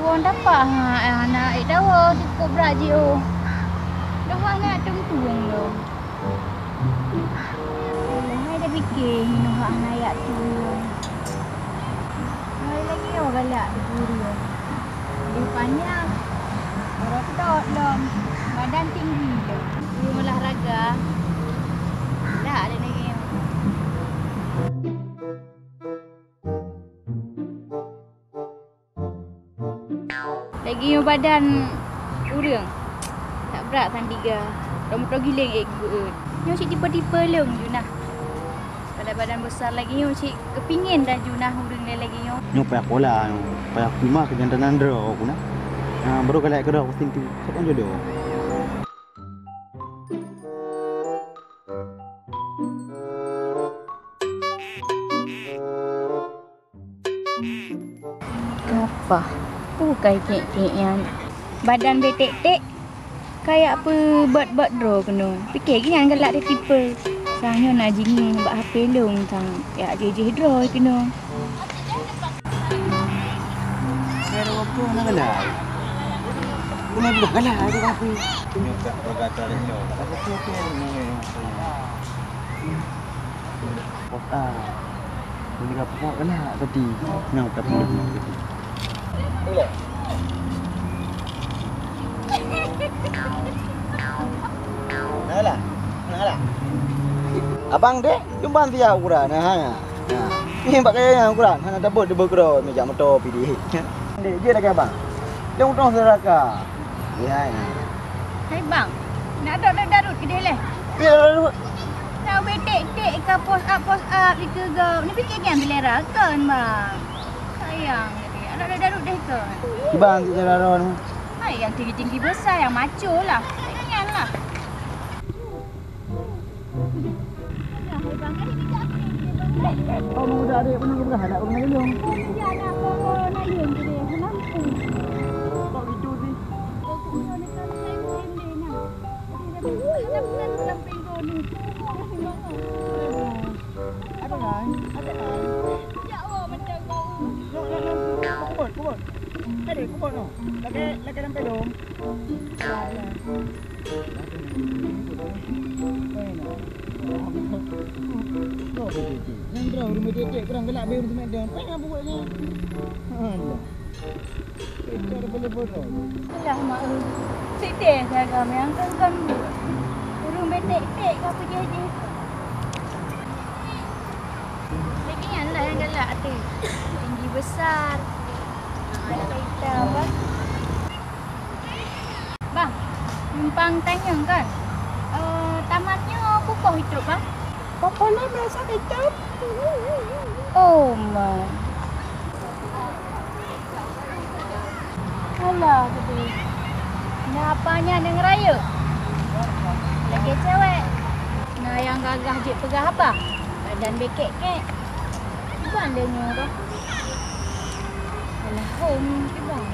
orang dapat anak dawa cukup beraji oh. Dah nak tungtung lo. Hai dah fikir minum hak anak tu. Hai lagi orang galak di guru. Dia panjang. Berotot lom. Badan tinggi lo. Dia olahraga. Dah ada lagi. Lagi yang badan urang. Tak berat kan tiga. Dah motor giling good. Nyo cik tipe-tipe leung Junah. Pada badan besar lagi nyo cik kepingin dah Junah urang lagi nyo. Nyo payah pola nyo. Payah pima ke jantan andro aku nak. Baru kali ke dah tintu. Siapa jodoh? Apa? Bukan kek-kek yang badan betek-tek kayak apa bird-bird draw kena. Fikir ke yang galak dia tipe. Sangnya nak jinging buat HP long tang. Ya je draw kena. Ada apa nak galak? Kena budak galak ada apa? Nyo tak berkata nyo. Apa tu ni? Kota. Ini apa kok galak tadi? Nyo tak boleh. Boleh. Nalah. Abang dek, jumpa dia ukuran ha. Ni pakai yang ukuran, hana dapat dia bergerak meja motor PD. Dek, dia dah abang. Dia untung seraka. Ya. Hai bang, nak darut ke dia leh? Ya, darut. Nak betek-tek ke post up ke gau. Ni fikir kan belera kan bang. Sayang dia. Ada darut dah ke? Bang dia darut. Hai yang tinggi-tinggi besar yang macho lah. Janganlah. Oh, muda adik pun nak ada orang lain. Ya nak nak ayun tu dia. Nampu. Kok gitu sih? Aku nak dekat saya dia nak. Dia bukan samping kau ni. Ada kan? Ada kan? Ya Allah macam kau. Kubur. Tadi kubur tu. Lagi sampai dong. Yang berapa rumah dedek kurang gelap biar rumah dia. Apa yang buatnya? Allah. Kita ada boleh-boleh. Alah mak. Sedih saya yang kan urung betek-tek ke apa je. Lagi yang lah yang galak tu. Tinggi besar. Ada hitam bang. Bang, numpang tanya kan. Tamatnya pupuk hidup bang? Papa nak merasa hitam. Oh my. Alah gede. Nak apanya dengan raya? Lagi cewek. Nah yang gagah je pegah apa? Badan bekek-kek. Bukan dia nyorok. Alah home ke bang.